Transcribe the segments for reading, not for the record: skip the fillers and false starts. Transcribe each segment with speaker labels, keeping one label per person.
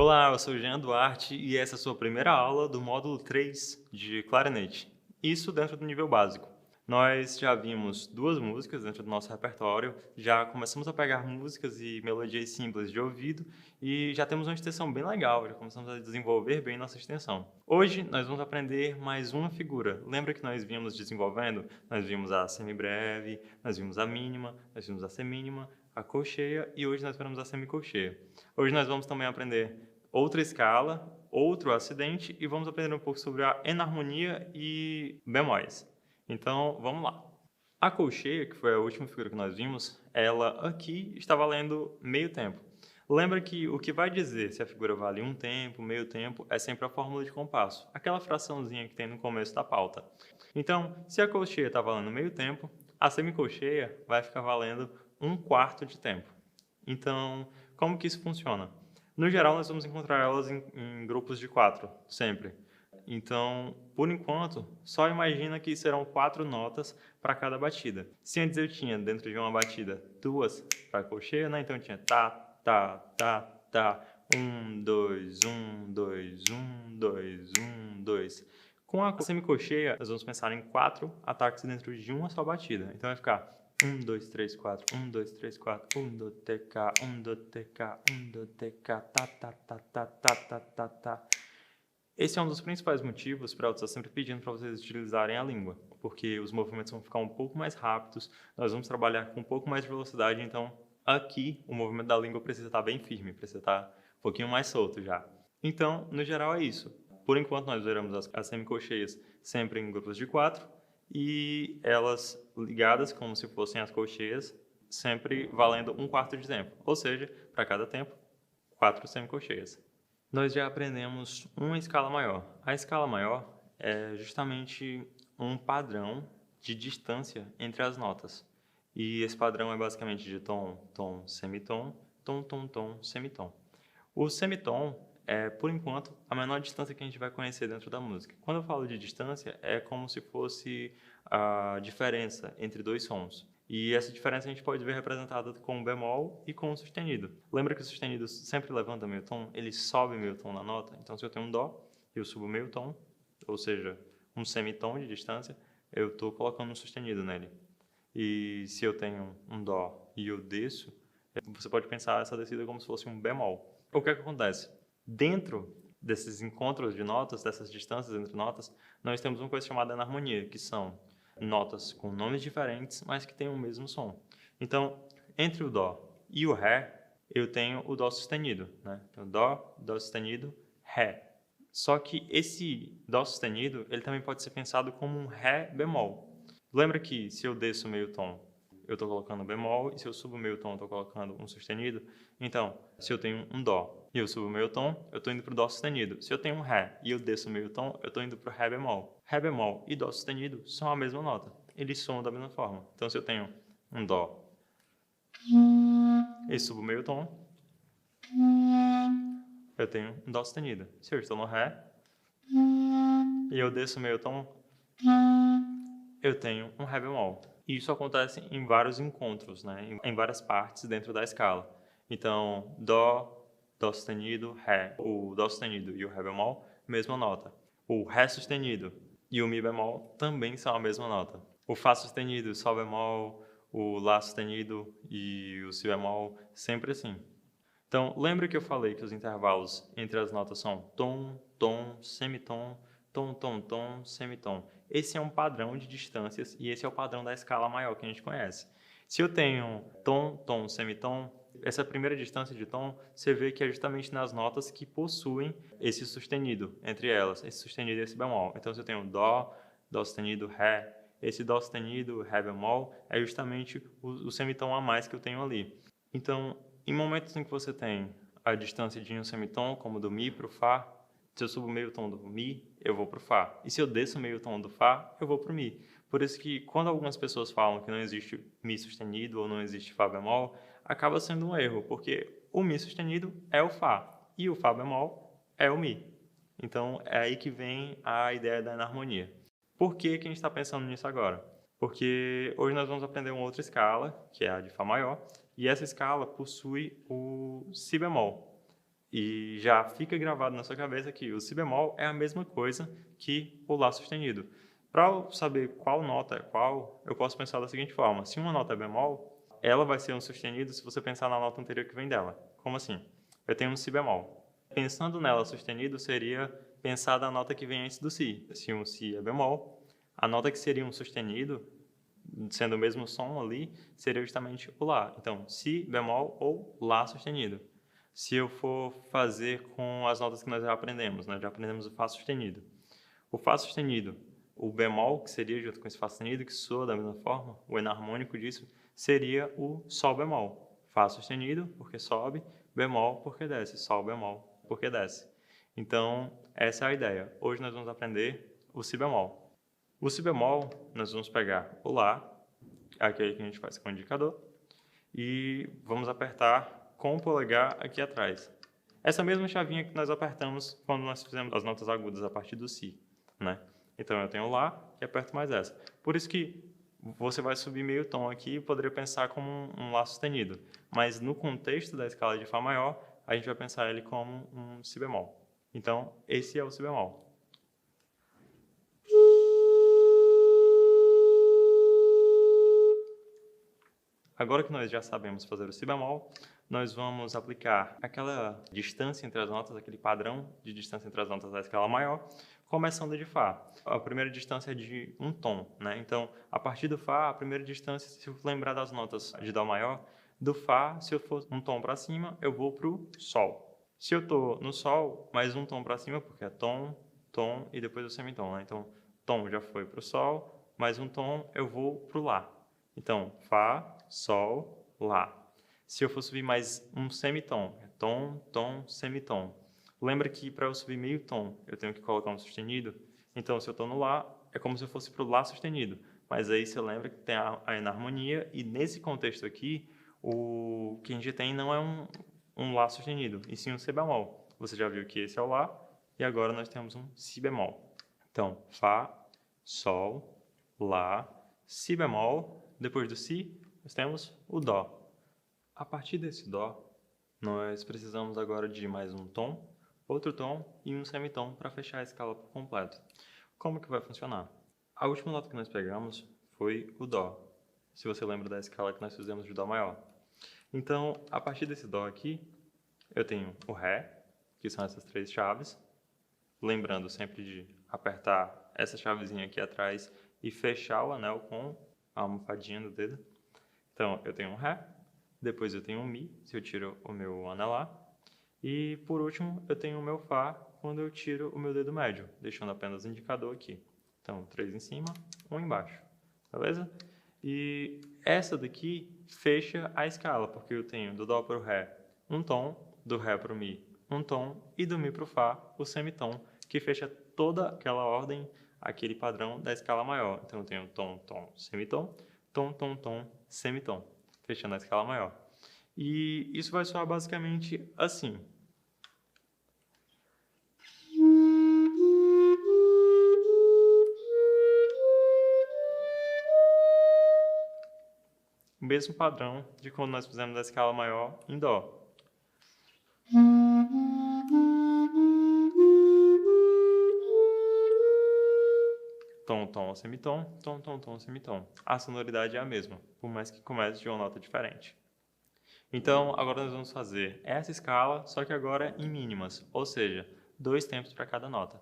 Speaker 1: Olá, eu sou o Jean Duarte e essa é a sua primeira aula do módulo 3 de clarinete. Isso dentro do nível básico. Nós já vimos duas músicas dentro do nosso repertório, já começamos a pegar músicas e melodias simples de ouvido e já temos uma extensão bem legal, já começamos a desenvolver bem nossa extensão. Hoje nós vamos aprender mais uma figura. Lembra que nós vimos desenvolvendo? Nós vimos a semibreve, nós vimos a mínima, nós vimos a semínima, a colcheia e hoje nós veremos a semicolcheia. Hoje nós vamos também aprender outra escala, outro acidente e vamos aprender um pouco sobre a enarmonia e bemóis. Então, vamos lá. A colcheia, que foi a última figura que nós vimos, ela aqui está valendo meio tempo. Lembra que o que vai dizer se a figura vale um tempo, meio tempo, é sempre a fórmula de compasso, aquela fraçãozinha que tem no começo da pauta. Então, se a colcheia está valendo meio tempo, a semicolcheia vai ficar valendo um quarto de tempo. Então, como que isso funciona? No geral, nós vamos encontrar elas em grupos de 4, sempre. Então, por enquanto, só imagina que serão 4 notas para cada batida. Se antes eu tinha, dentro de uma batida, 2 para a colcheia, né? Então eu tinha tá, tá, tá, tá, 1, 2, 1, 2, 1, 2, 1, 2. Com a semicolcheia, nós vamos pensar em 4 ataques dentro de uma só batida. Então vai ficar 1, 2, 3, 4, 1, 2, 3, 4, 1, 2, TK, 1, 2, TK, 1, 2, TK, tá, tá, tá, tá, tá, tá, tá, tá. Esse é um dos principais motivos para eu estar sempre pedindo para vocês utilizarem a língua, porque os movimentos vão ficar um pouco mais rápidos, nós vamos trabalhar com um pouco mais de velocidade, então aqui o movimento da língua precisa estar bem firme, precisa estar um pouquinho mais solto já. Então, no geral é isso. Por enquanto nós veremos as semicolcheias sempre em grupos de 4 e elas ligadas como se fossem as colcheias, sempre valendo um quarto de tempo, ou seja, para cada tempo, 4 semicolcheias. Nós já aprendemos uma escala maior. A escala maior é justamente um padrão de distância entre as notas. E esse padrão é basicamente de tom, tom, semitom, tom, tom, tom, semitom. O semitom é, por enquanto, a menor distância que a gente vai conhecer dentro da música. Quando eu falo de distância, é como se fosse a diferença entre dois sons. E essa diferença a gente pode ver representada com o bemol e com o sustenido. Lembra que o sustenido sempre levanta meio tom? Ele sobe meio tom na nota. Então, se eu tenho um dó, eu subo meio tom, ou seja, um semitom de distância, eu estou colocando um sustenido nele. E se eu tenho um dó e eu desço, você pode pensar essa descida como se fosse um bemol. O que é que acontece? Dentro desses encontros de notas, dessas distâncias entre notas, nós temos uma coisa chamada enarmonia, que são notas com nomes diferentes, mas que têm o mesmo som. Então, entre o dó e o ré, eu tenho o dó sustenido, né? Então, dó, dó sustenido, ré. Só que esse dó sustenido, ele também pode ser pensado como um ré bemol. Lembra que se eu desço meio tom, eu estou colocando bemol, e se eu subo meio tom, eu estou colocando um sustenido? Então, se eu tenho um dó e eu subo meio tom, eu estou indo para o dó sustenido. Se eu tenho um ré e eu desço meio tom, eu estou indo para o ré bemol. Ré bemol e dó sustenido são a mesma nota. Eles soam da mesma forma. Então, se eu tenho um dó e subo meio tom, eu tenho um dó sustenido. Se eu estou no ré e eu desço meio tom, eu tenho um ré bemol. E isso acontece em vários encontros, né? Em várias partes dentro da escala. Então, dó, dó sustenido, ré. O dó sustenido e o ré bemol, mesma nota. O ré sustenido e o mi bemol também são a mesma nota. O fá sustenido, o sol bemol, o lá sustenido e o si bemol, sempre assim. Então, lembra que eu falei que os intervalos entre as notas são tom, tom, semitom, tom, tom, tom, semitom. Esse é um padrão de distâncias e esse é o padrão da escala maior que a gente conhece. Se eu tenho tom, tom, semitom, essa primeira distância de tom, você vê que é justamente nas notas que possuem esse sustenido entre elas, esse sustenido e esse bemol. Então, se eu tenho dó, dó sustenido, ré, esse dó sustenido, ré bemol, é justamente o semitom a mais que eu tenho ali. Então, em momentos em que você tem a distância de um semitom, como do mi para o fá, se eu subo meio tom do mi, eu vou para o fá. E se eu desço meio tom do fá, eu vou para o mi. Por isso que quando algumas pessoas falam que não existe mi sustenido ou não existe fá bemol, acaba sendo um erro, porque o mi sustenido é o fá e o fá bemol é o mi. Então é aí que vem a ideia da enarmonia. Por que a gente está pensando nisso agora? Porque hoje nós vamos aprender uma outra escala, que é a de fá maior, e essa escala possui o si bemol. E já fica gravado na sua cabeça que o si bemol é a mesma coisa que o lá sustenido. Para eu saber qual nota é qual, eu posso pensar da seguinte forma: se uma nota é bemol, ela vai ser um sustenido se você pensar na nota anterior que vem dela. Como assim? Eu tenho um si bemol. Pensando nela sustenido seria pensar da nota que vem antes do si. Se um si é bemol, a nota que seria um sustenido, sendo o mesmo som ali, seria justamente o lá. Então, si bemol ou lá sustenido. Se eu for fazer com as notas que nós já aprendemos, já aprendemos o fá sustenido. O fá sustenido, o bemol, que seria junto com esse fá sustenido, que soa da mesma forma, o enarmônico disso, seria o sol bemol. Fá sustenido, porque sobe, bemol, porque desce, sol bemol, porque desce. Então, essa é a ideia. Hoje nós vamos aprender o si bemol. O si bemol, nós vamos pegar o lá, aquele que a gente faz com o indicador, e vamos apertar com o polegar aqui atrás. Essa mesma chavinha que nós apertamos quando nós fizemos as notas agudas a partir do si, né? Então eu tenho lá e aperto mais essa. Por isso que você vai subir meio tom aqui e poderia pensar como um lá sustenido, mas no contexto da escala de fá maior, a gente vai pensar ele como um si bemol. Então esse é o si bemol. Agora que nós já sabemos fazer o si bemol, nós vamos aplicar aquela distância entre as notas, aquele padrão de distância entre as notas da escala maior, começando de Fá. A primeira distância é de um tom, né? Então, a partir do Fá, a primeira distância, se eu lembrar das notas de Dó maior, do Fá, se eu for um tom para cima, eu vou para o Sol. Se eu estou no Sol, mais um tom para cima, porque é tom, tom e depois o semitom, né? Então, tom já foi para o Sol, mais um tom eu vou para o Lá. Então, Fá, Sol, Lá. Se eu for subir mais um semitom, é tom, tom, semitom. Lembra que para eu subir meio tom, eu tenho que colocar um sustenido? Então, se eu estou no Lá, é como se eu fosse para o Lá sustenido. Mas aí você lembra que tem a enarmonia, e nesse contexto aqui, o que a gente tem não é um Lá sustenido, e sim um Si bemol. Você já viu que esse é o Lá, e agora nós temos um Si bemol. Então, Fá, Sol, Lá, Si bemol. Depois do Si, nós temos o Dó. A partir desse Dó, nós precisamos agora de mais um tom, outro tom e um semitom para fechar a escala por completo. Como que vai funcionar? A última nota que nós pegamos foi o Dó, se você lembra da escala que nós fizemos de Dó maior. Então, a partir desse Dó aqui, eu tenho o Ré, que são essas três chaves, lembrando sempre de apertar essa chavezinha aqui atrás e fechar o anel com a almofadinha do dedo. Então, eu tenho um Ré, depois eu tenho um Mi, se eu tiro o meu anelar, e por último eu tenho o meu Fá quando eu tiro o meu dedo médio, deixando apenas o indicador aqui. Então, 3 em cima, 1 embaixo, beleza? E essa daqui fecha a escala, porque eu tenho do Dó para o Ré um tom, do Ré para o Mi um tom, e do Mi para o Fá o semitom, que fecha toda aquela ordem, aquele padrão da escala maior. Então eu tenho tom, tom, semitom, tom, tom, tom, semitom, fechando a escala maior. E isso vai soar basicamente assim. O mesmo padrão de quando nós fizemos a escala maior em Dó. Tom, tom, semitom, tom, tom, tom, semitom. A sonoridade é a mesma, por mais que comece de uma nota diferente. Então, agora nós vamos fazer essa escala, só que agora em mínimas, ou seja, 2 tempos para cada nota.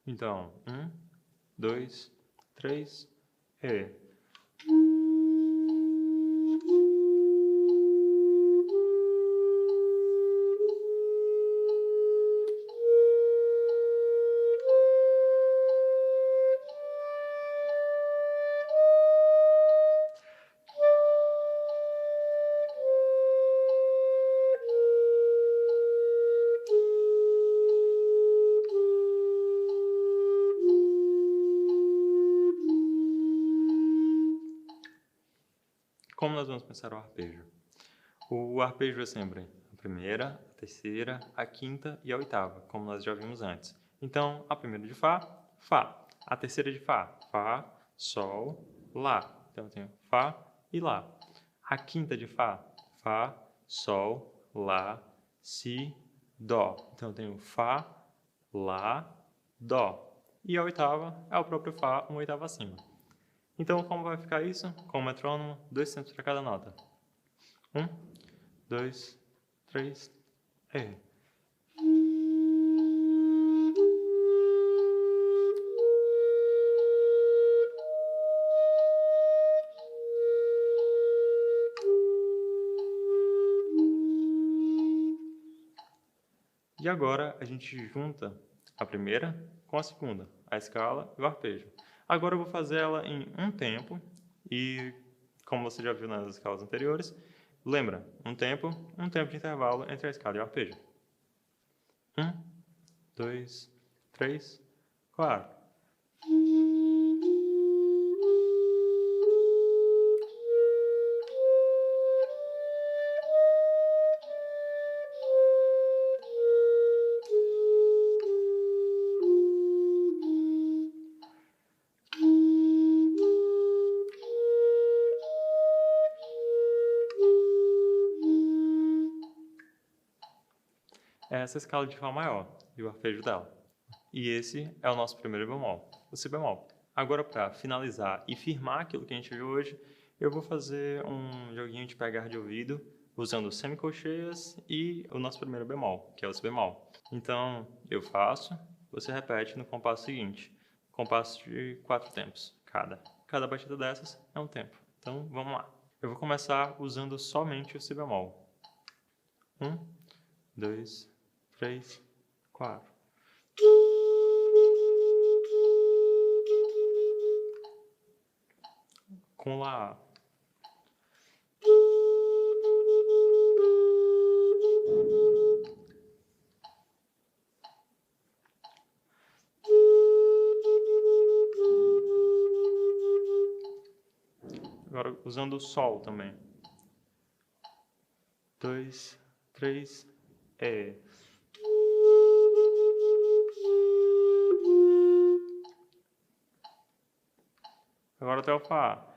Speaker 1: Então, 1, 2, 3, Ré. Como nós vamos pensar o arpejo? O arpejo é sempre a primeira, a terceira, a quinta e a oitava, como nós já vimos antes. Então, a primeira de Fá, Fá. A terceira de Fá, Fá, Sol, Lá. Então, eu tenho Fá e Lá. A quinta de Fá, Fá, Sol, Lá, Si, Dó. Então, eu tenho Fá, Lá, Dó. E a oitava é o próprio Fá, uma oitava acima. Então, como vai ficar isso? Com o metrônomo, 2 tempos para cada nota. 1, 2, 3, e. E agora a gente junta a primeira com a segunda, a escala e o arpejo. Agora eu vou fazer ela em um tempo e, como você já viu nas escalas anteriores, lembra, um tempo de intervalo entre a escala e o arpejo. 1, 2, 3, 4. Essa é a escala de Fá maior e o arpejo dela. E esse é o nosso primeiro bemol, o Si bemol. Agora, para finalizar e firmar aquilo que a gente viu hoje, eu vou fazer um joguinho de pegar de ouvido usando semicolcheias e o nosso primeiro bemol, que é o Si bemol. Então, eu faço, você repete no compasso seguinte, compasso de 4 tempos cada. Cada batida dessas é um tempo. Então, vamos lá. Eu vou começar usando somente o Si bemol. 1, 2, 3, 4. Com Lá. Agora usando o Sol também. 2, 3, e. Agora até o Fá.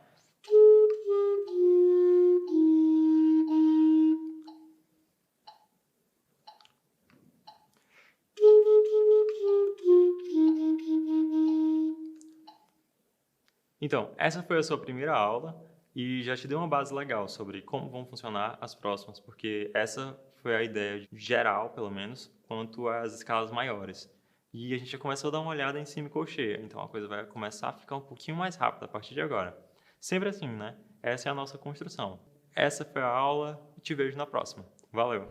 Speaker 1: Então, essa foi a sua primeira aula e já te deu uma base legal sobre como vão funcionar as próximas, porque essa foi a ideia geral, pelo menos, quanto às escalas maiores. E a gente já começou a dar uma olhada em semicolcheia, então a coisa vai começar a ficar um pouquinho mais rápida a partir de agora. Sempre assim, né? Essa é a nossa construção. Essa foi a aula e te vejo na próxima. Valeu!